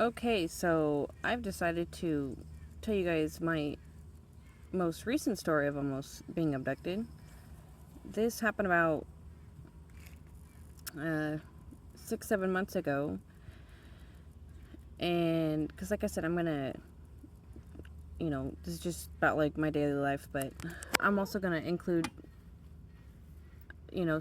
Okay, so I've decided to tell you guys my most recent story of almost being abducted. This happened about uh, 6, 7 months ago, and because, like I said, I'm gonna, this is just about like my daily life, but I'm also gonna include,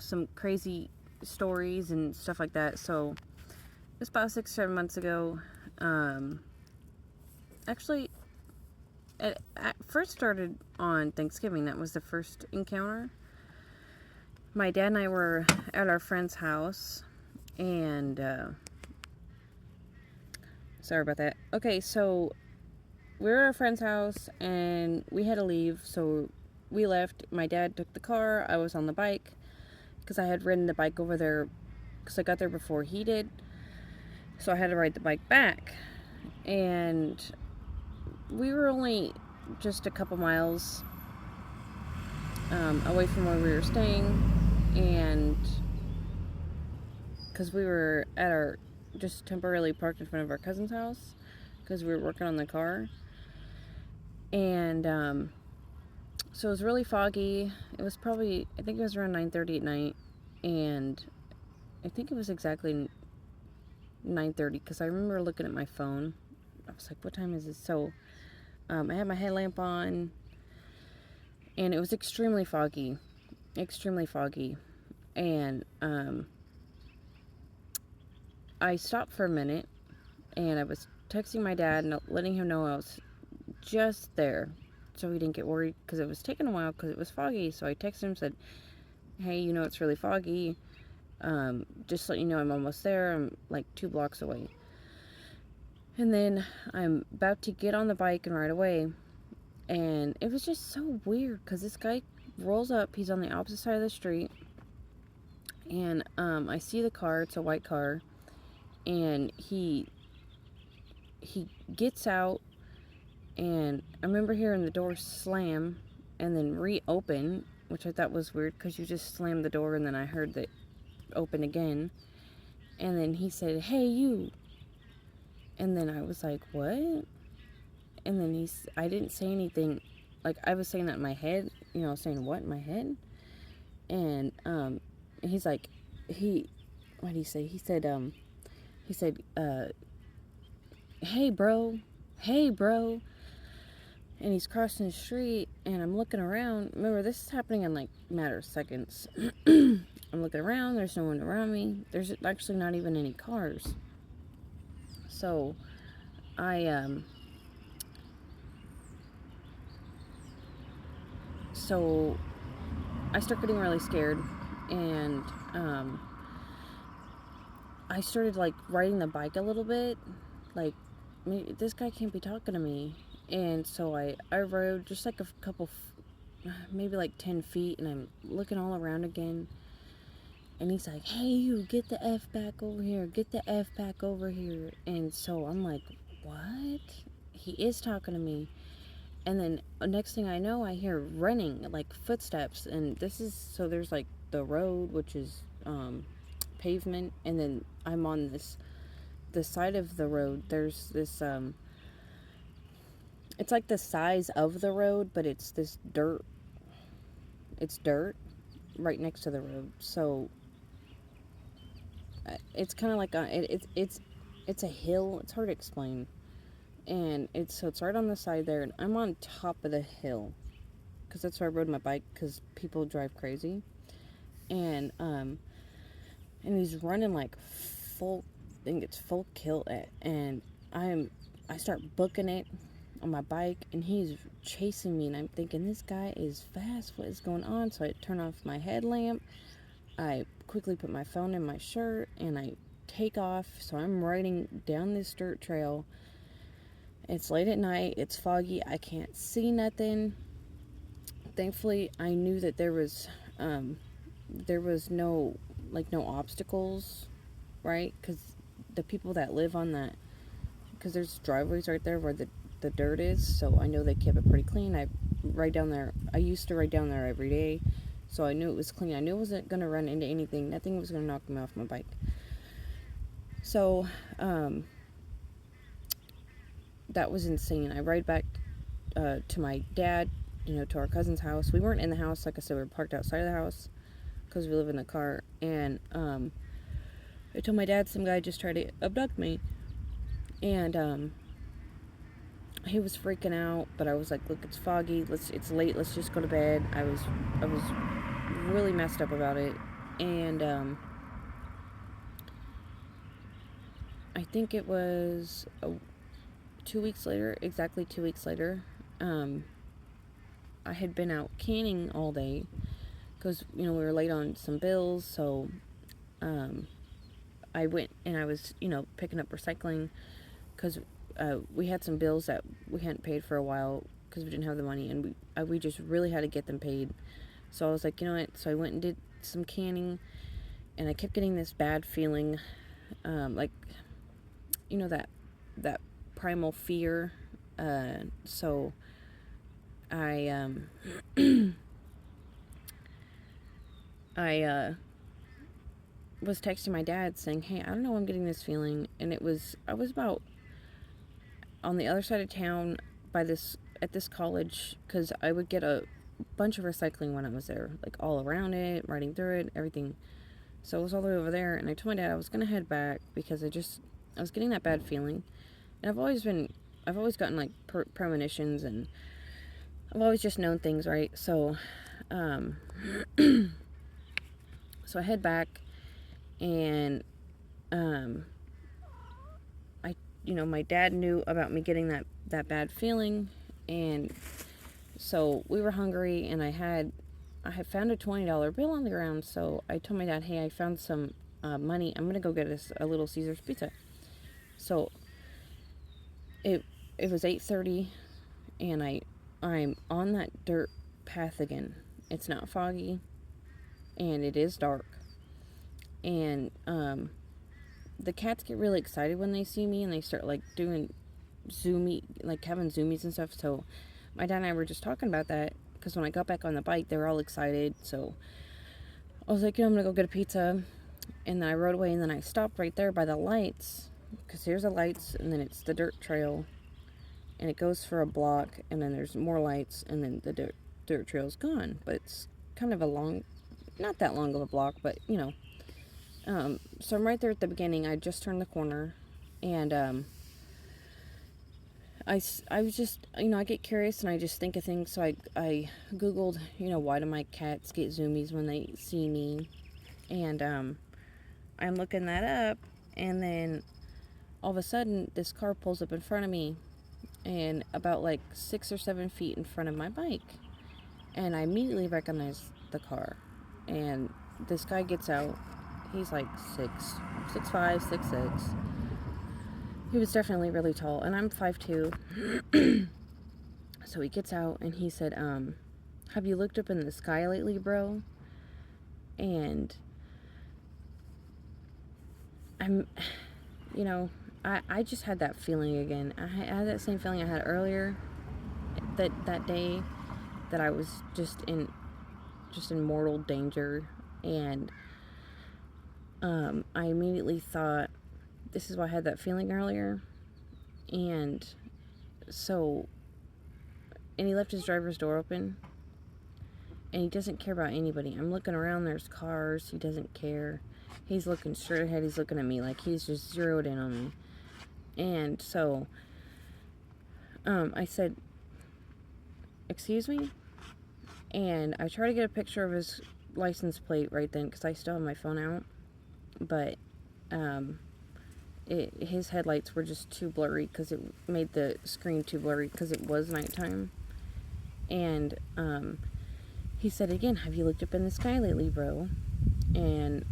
some crazy stories and stuff like that. So it's about 6, 7 months ago. Um, Actually, it first started on Thanksgiving. That was the first encounter. My dad and I were at our friend's house, and sorry about that. Okay, so we were at our friend's house, and we had to leave, so we left. My dad took the car. I was on the bike because I had ridden the bike over there because I got there before he did, so I had to ride the bike back. And we were only just a couple miles away from where we were staying, and because we were at our just temporarily parked in front of our cousin's house because we were working on the car. And so it was really foggy. It was probably, I think it was around 9:30 at night, and I think it was exactly 9:30 because I remember looking at my phone. I was like, what time is it? So I had my headlamp on, and it was extremely foggy. Extremely foggy. And I stopped for a minute, and I was texting my dad and letting him know I was just there, so he didn't get worried because it was taking a while because it was foggy. So I texted him and said, hey, it's really foggy. Just to let you know I'm almost there. I'm like 2 blocks away. And then I'm about to get on the bike and ride away. And it was just so weird because this guy rolls up. He's on the opposite side of the street. And I see the car. It's a white car. And he gets out. And I remember hearing the door slam and then reopen, which I thought was weird because you just slammed the door and then I heard it open again. And then he said, hey, you. And then I was like, what? And then I didn't say anything. Like, I was saying that in my head, saying what in my head. And he's like, what did he say? He said, hey, bro. Hey, bro. And he's crossing the street, and I'm looking around. Remember, this is happening in, like, a matter of seconds. I'm looking around. There's no one around me. There's actually not even any cars. So, I start getting really scared, and I started, like, riding the bike a little bit. Like, this guy can't be talking to me. And so I rode just like a couple, maybe like 10 feet, and I'm looking all around again. And he's like, hey, you, get the F back over here. Get the F back over here. And so I'm like, what? He is talking to me. And then next thing I know, I hear running, like footsteps. And so there's like the road, which is pavement. And then I'm on the side of the road. There's this, it's like the size of the road, but it's this dirt. It's dirt right next to the road. So it's kind of like it's a hill. It's hard to explain. And it's right on the side there, and I'm on top of the hill because that's where I rode my bike because people drive crazy. And he's running like full, I think it's full kill it, and I start booking it on my bike, and he's chasing me, and I'm thinking, this guy is fast, what is going on? So I turn off my headlamp, I quickly put my phone in my shirt, and I take off. So I'm riding down this dirt trail. It's late at night, it's foggy, I can't see nothing. Thankfully, I knew that there was no obstacles, right? Because the people that live on that, because there's driveways right there where the dirt is, so I know they kept it pretty clean. I used to ride down there every day, so I knew it was clean. I knew I wasn't going to run into anything. Nothing was going to knock me off my bike. So, that was insane. I ride back to my dad, to our cousin's house. We weren't in the house, like I said, we were parked outside of the house because we live in the car. And I told my dad some guy just tried to abduct me, and he was freaking out. But I was like, look, it's foggy. It's late. Let's just go to bed. I was really messed up about it, and I think it was 2 weeks later, exactly 2 weeks later. I had been out canning all day because we were late on some bills, so I went and I was picking up recycling because we had some bills that we hadn't paid for a while because we didn't have the money, and we just really had to get them paid. So I was like, you know what? So I went and did some canning, and I kept getting this bad feeling, like that primal fear. So I I was texting my dad saying, hey, I don't know why I'm getting this feeling. And I was about on the other side of town at this college, because I would get a bunch of recycling when I was there, like all around it, riding through it, everything. So I was all the way over there, and I told my dad I was going to head back because I was getting that bad feeling. And I've always gotten like premonitions, and I've always just known things, right? So, so I head back, and my dad knew about me getting that bad feeling, and so we were hungry, and I had found a $20 bill on the ground. So I told my dad, hey, I found some money. I'm gonna go get us a Little Caesars pizza. So it was 8:30, and I'm on that dirt path again. It's not foggy, and it is dark, and the cats get really excited when they see me, and they start like doing like having zoomies and stuff. So my dad and I were just talking about that, because when I got back on the bike, they were all excited. So I was like, I'm gonna go get a pizza, and then I rode away, and then I stopped right there by the lights, because here's the lights, and then it's the dirt trail, and it goes for a block, and then there's more lights, and then the dirt trail's gone. But it's kind of not that long of a block, but so I'm right there at the beginning. I just turned the corner, and I was just, I get curious, and I just think of things. So I Googled, why do my cats get zoomies when they see me? And I'm looking that up, and then all of a sudden, this car pulls up in front of me, and about like 6 or 7 feet in front of my bike. And I immediately recognize the car. And this guy gets out. He's like 6'5", 6'6". He was definitely really tall, and I'm 5'2". So he gets out, and he said, have you looked up in the sky lately, bro? And I just had that feeling again. I had that same feeling I had earlier that day, that I was just in mortal danger. And I immediately thought, this is why I had that feeling earlier. And he left his driver's door open, and he doesn't care about anybody. I'm looking around, there's cars, he doesn't care. He's looking straight ahead, he's looking at me like he's just zeroed in on me. And so I said, excuse me? And I tried to get a picture of his license plate right then, because I still have my phone out. But his headlights were just too blurry, because it made the screen too blurry, because it was nighttime. And he said again, have you looked up in the sky lately, bro? And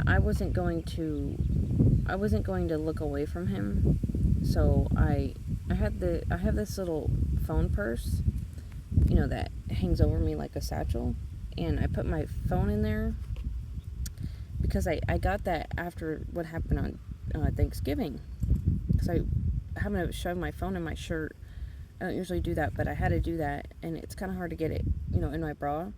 I wasn't going to look away from him. So I have this little phone purse, that hangs over me like a satchel, and I put my phone in there, because I got that after what happened on Thanksgiving, because I happened to shove my phone in my shirt. I don't usually do that, but I had to do that, and it's kind of hard to get it, in my bra.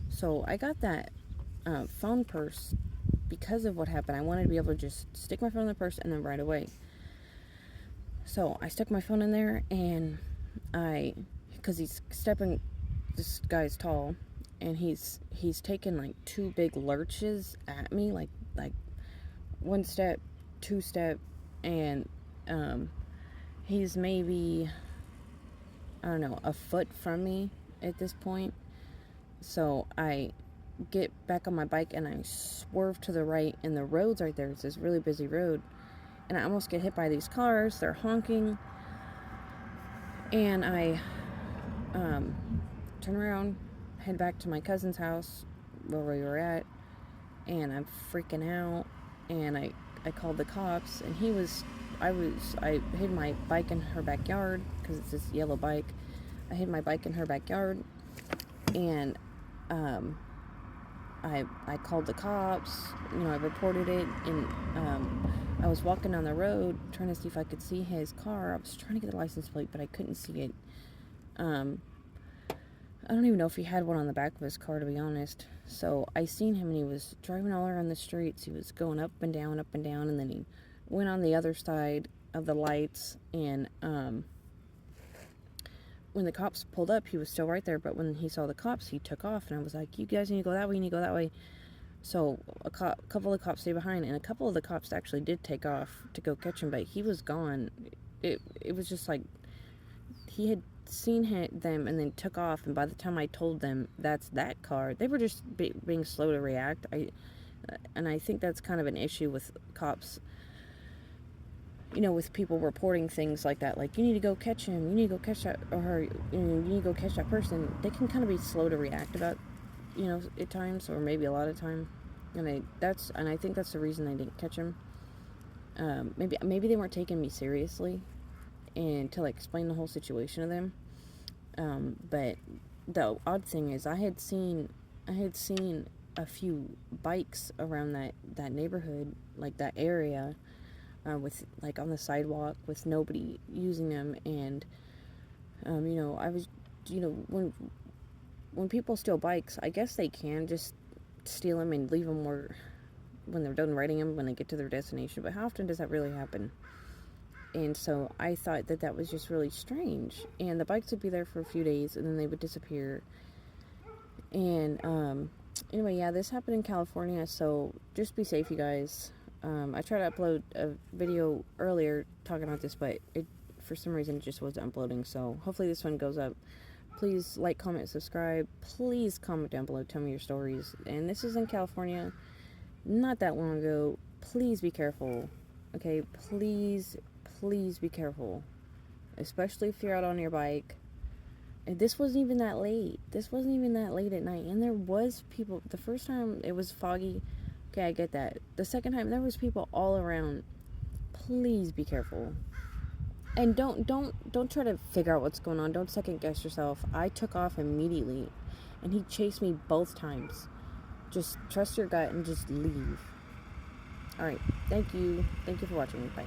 So I got that phone purse because of what happened. I wanted to be able to just stick my phone in the purse and then ride away. So I stuck my phone in there, and because he's stepping, this guy's tall, and he's taken like two big lurches at me, like one step, two step, and um, he's maybe, I don't know, a foot from me at this point. So I get back on my bike and I swerve to the right, and the road's right there. It's this really busy road, and I almost get hit by these cars. They're honking, and I turn around, head back to my cousin's house where we were at, and I'm freaking out, and I called the cops, and I hid my bike in her backyard because it's this yellow bike. I hid my bike in her backyard, and I called the cops. I reported it, and I was walking down the road trying to see if I could see his car. I was trying to get the license plate, but I couldn't see it. I don't even know if he had one on the back of his car, to be honest. So I seen him, and he was driving all around the streets. He was going up and down, and then he went on the other side of the lights, and when the cops pulled up, he was still right there, but when he saw the cops, he took off, and I was like, you guys need to go that way, you need to go that way. So a couple of the cops stayed behind, and a couple of the cops actually did take off to go catch him, but he was gone. It was just like he had seen them and then took off, and by the time I told them that's that car, they were just being slow to react. I think that's kind of an issue with cops, with people reporting things like that, like, you need to go catch him, you need to go catch that, or her, you need to go catch that person. They can kind of be slow to react about, at times, or maybe a lot of time, and I think that's the reason they didn't catch him. Maybe they weren't taking me seriously, and to like explain the whole situation to them. But the odd thing is, I had seen a few bikes around that neighborhood, like that area, with like on the sidewalk with nobody using them, and I was, when people steal bikes, I guess they can just steal them and leave them when they're done riding them when they get to their destination. But how often does that really happen? And so I thought that was just really strange. And the bikes would be there for a few days, and then they would disappear. And anyway, yeah, this happened in California, so just be safe, you guys. I tried to upload a video earlier talking about this, but for some reason it just wasn't uploading. So hopefully this one goes up. Please like, comment, subscribe. Please comment down below. Tell me your stories. And this is in California, not that long ago. Please be careful. Okay, please be careful, especially if you're out on your bike. And this wasn't even that late at night, and there was people. The first time it was foggy, okay, I get that. The second time there was people all around. Please be careful, and don't try to figure out what's going on. Don't second guess yourself. I took off immediately, and he chased me both times. Just trust your gut and just leave. All right, thank you for watching. Bye.